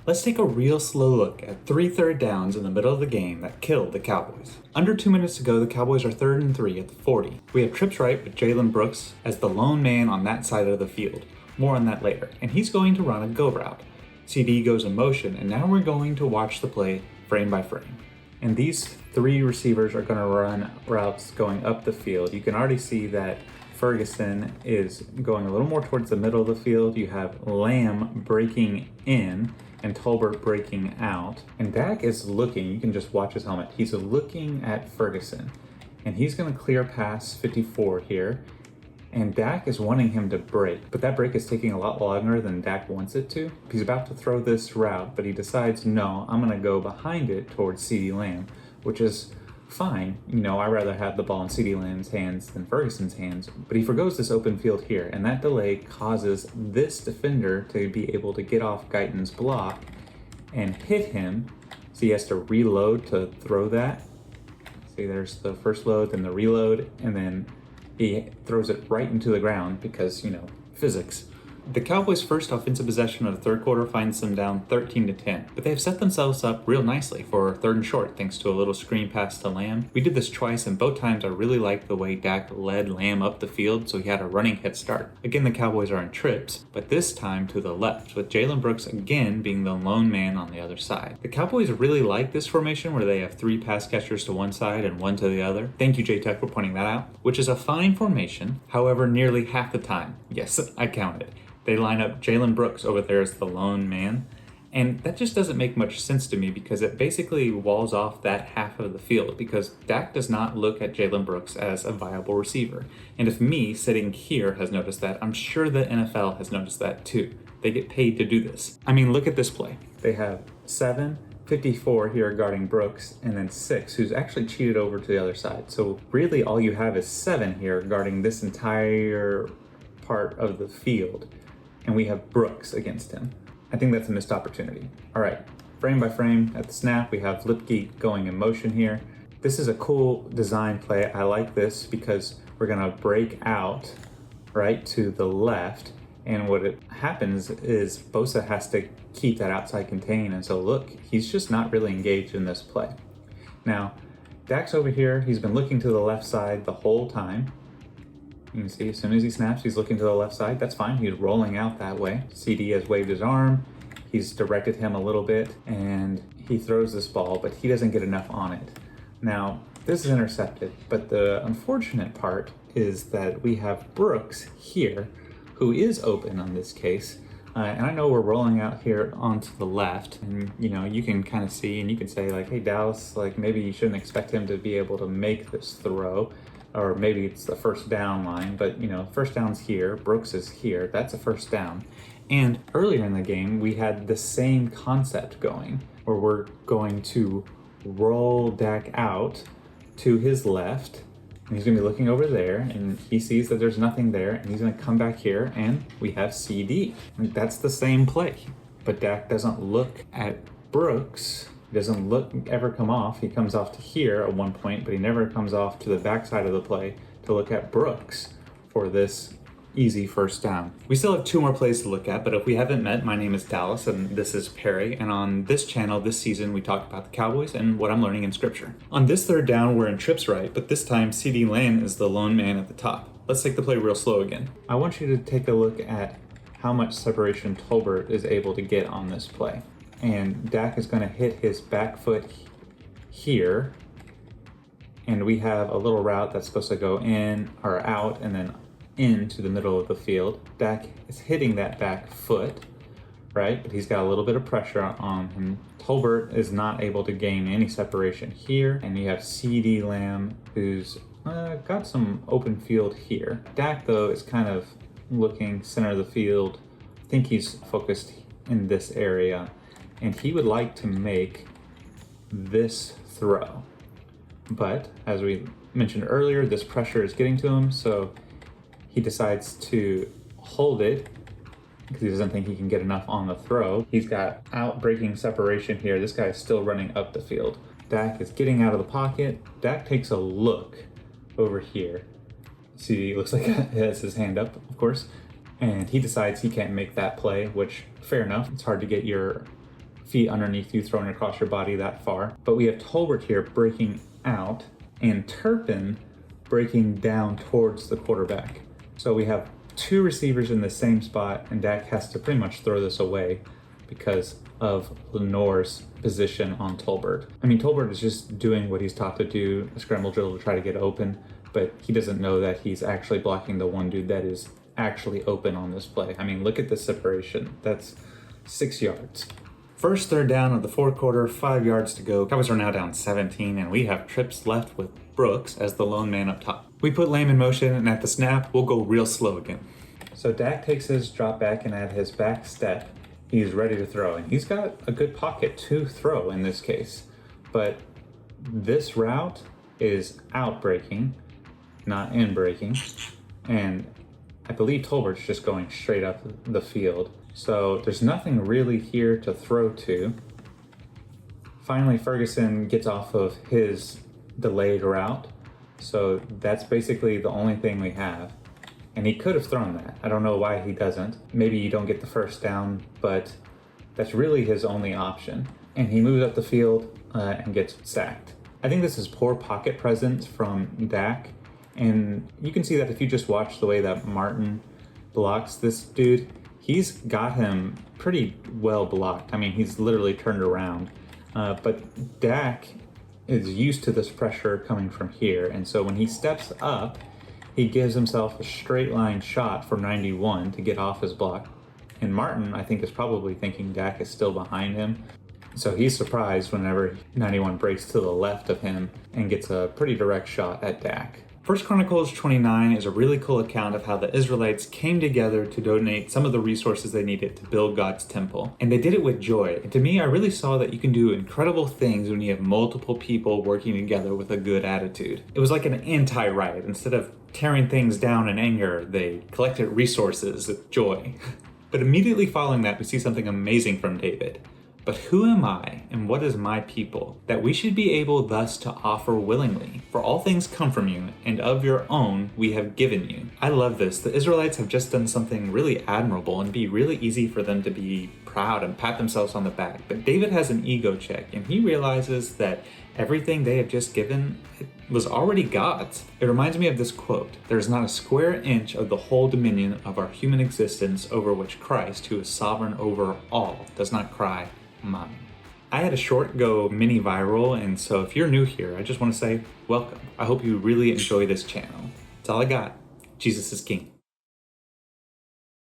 Let's take a real slow look at 3 third downs in the middle of the game that killed the Cowboys. Under 2 minutes to go, the Cowboys are 3rd and 3 at the 40. We have trips right with Jalen Brooks as the lone man on that side of the field. More on that later. And he's going to run a go route. CeeDee goes in motion, and now we're going to watch the play frame by frame. And these 3 receivers are going to run routes going up the field. You can already see that Ferguson is going a little more towards the middle of the field. You have Lamb breaking in and Tolbert breaking out. And Dak is looking, you can just watch his helmet, he's looking at Ferguson. And he's going to clear past 54 here. And Dak is wanting him to break, but that break is taking a lot longer than Dak wants it to. He's about to throw this route, but he decides, no, I'm going to go behind it towards CeeDee Lamb, which is fine. You know, I'd rather have the ball in CeeDee Lamb's hands than Ferguson's hands, but he forgoes this open field here, and that delay causes this defender to be able to get off Guyton's block and hit him, so he has to reload to throw that. See, there's the first load, then the reload, and then he throws it right into the ground because, you know, physics. The Cowboys' first offensive possession of the third quarter finds them down 13-10, but they have set themselves up real nicely for 3rd and short thanks to a little screen pass to Lamb. We did this twice, and both times I really liked the way Dak led Lamb up the field, so he had a running head start. Again, the Cowboys are in trips, but this time to the left, with Jalen Brooks again being the lone man on the other side. The Cowboys really like this formation where they have 3 pass catchers to one side and 1 to the other. Thank you, JTuck, for pointing that out, which is a fine formation. However, nearly half the time, yes, I counted, they line up Jalen Brooks over there as the lone man. And that just doesn't make much sense to me because it basically walls off that half of the field because Dak does not look at Jalen Brooks as a viable receiver. And if me sitting here has noticed that, I'm sure the NFL has noticed that too. They get paid to do this. I mean, look at this play. They have 7, 54 here guarding Brooks, and then 6 who's actually cheated over to the other side. So really all you have is 7 here guarding this entire part of the field. And we have Brooks against him. I think that's a missed opportunity. All right, frame by frame at the snap, we have Lipke going in motion here. This is a cool design play. I like this because we're gonna break out right to the left. And what it happens is Bosa has to keep that outside contain. And so look, he's just not really engaged in this play. Now, Dak's over here. He's been looking to the left side the whole time. You can see as soon as he snaps, he's looking to the left side. That's fine. He's rolling out that way. CeeDee has waved his arm. He's directed him a little bit, and he throws this ball, but he doesn't get enough on it. Now, this is intercepted, but the unfortunate part is that we have Brooks here, who is open on this case. And I know we're rolling out here onto the left, and you know, you can kind of see, and you can say like, hey, Dallas, like maybe you shouldn't expect him to be able to make this throw. Or maybe it's the first down line, but you know, first down's here, Brooks is here, that's a first down. And earlier in the game, we had the same concept going, where we're going to roll Dak out to his left, and he's gonna be looking over there, and he sees that there's nothing there, and he's gonna come back here, and we have CeeDee. And that's the same play, but Dak doesn't look at Brooks. He doesn't ever come off. He comes off to here at one point, but he never comes off to the backside of the play to look at Brooks for this easy first down. We still have 2 more plays to look at, but if we haven't met, my name is Dallas and this is Perry. And on this channel this season, we talk about the Cowboys and what I'm learning in scripture. On this third down, we're in trips right, but this time CeeDee Lamb is the lone man at the top. Let's take the play real slow again. I want you to take a look at how much separation Tolbert is able to get on this play. And Dak is going to hit his back foot here, and we have a little route that's supposed to go in or out and then into the middle of the field. Dak is hitting that back foot, right? But he's got a little bit of pressure on him. Tolbert is not able to gain any separation here, and you have CeeDee Lamb who's got some open field here. Dak, though, is kind of looking center of the field. I think he's focused in this area. And he would like to make this throw. But as we mentioned earlier, this pressure is getting to him, so he decides to hold it because he doesn't think he can get enough on the throw. He's got out-breaking separation here. This guy is still running up the field. Dak is getting out of the pocket. Dak takes a look over here. See, he looks like he has his hand up, of course. And he decides he can't make that play, which, fair enough. It's hard to get your feet underneath you, throwing across your body that far. But we have Tolbert here breaking out and Turpin breaking down towards the quarterback. So we have two receivers in the same spot, and Dak has to pretty much throw this away because of Lenore's position on Tolbert. I mean, Tolbert is just doing what he's taught to do, a scramble drill to try to get open, but he doesn't know that he's actually blocking the one dude that is actually open on this play. I mean, look at the separation. That's 6 yards. First third down of the fourth quarter, 5 yards to go. Cowboys are now down 17, and we have trips left with Brooks as the lone man up top. We put Lamb in motion, and at the snap, we'll go real slow again. So Dak takes his drop back, and at his back step, he's ready to throw. And he's got a good pocket to throw in this case. But this route is out breaking, not in breaking. And I believe Tolbert's just going straight up the field. So there's nothing really here to throw to. Finally, Ferguson gets off of his delayed route. So that's basically the only thing we have. And he could have thrown that. I don't know why he doesn't. Maybe you don't get the first down, but that's really his only option. And he moves up the field and gets sacked. I think this is poor pocket presence from Dak. And you can see that if you just watch the way that Martin blocks this dude, he's got him pretty well blocked. I mean, he's literally turned around. But Dak is used to this pressure coming from here. And so when he steps up, he gives himself a straight line shot for 91 to get off his block. And Martin, I think, is probably thinking Dak is still behind him. So he's surprised whenever 91 breaks to the left of him and gets a pretty direct shot at Dak. 1 Chronicles 29 is a really cool account of how the Israelites came together to donate some of the resources they needed to build God's temple. And they did it with joy. And to me, I really saw that you can do incredible things when you have multiple people working together with a good attitude. It was like an anti-riot. Instead of tearing things down in anger, they collected resources with joy. But immediately following that, we see something amazing from David. But who am I, and what is my people, that we should be able thus to offer willingly? For all things come from you, and of your own we have given you. I love this. The Israelites have just done something really admirable, and be really easy for them to be proud and pat themselves on the back. But David has an ego check, and he realizes that everything they have just given was already God's. It reminds me of this quote: "There is not a square inch of the whole dominion of our human existence over which Christ, who is sovereign over all, does not cry, mine." I had a short go mini viral, and so if you're new here, I just want to say welcome. I hope you really enjoy this channel. That's all I got. Jesus is King.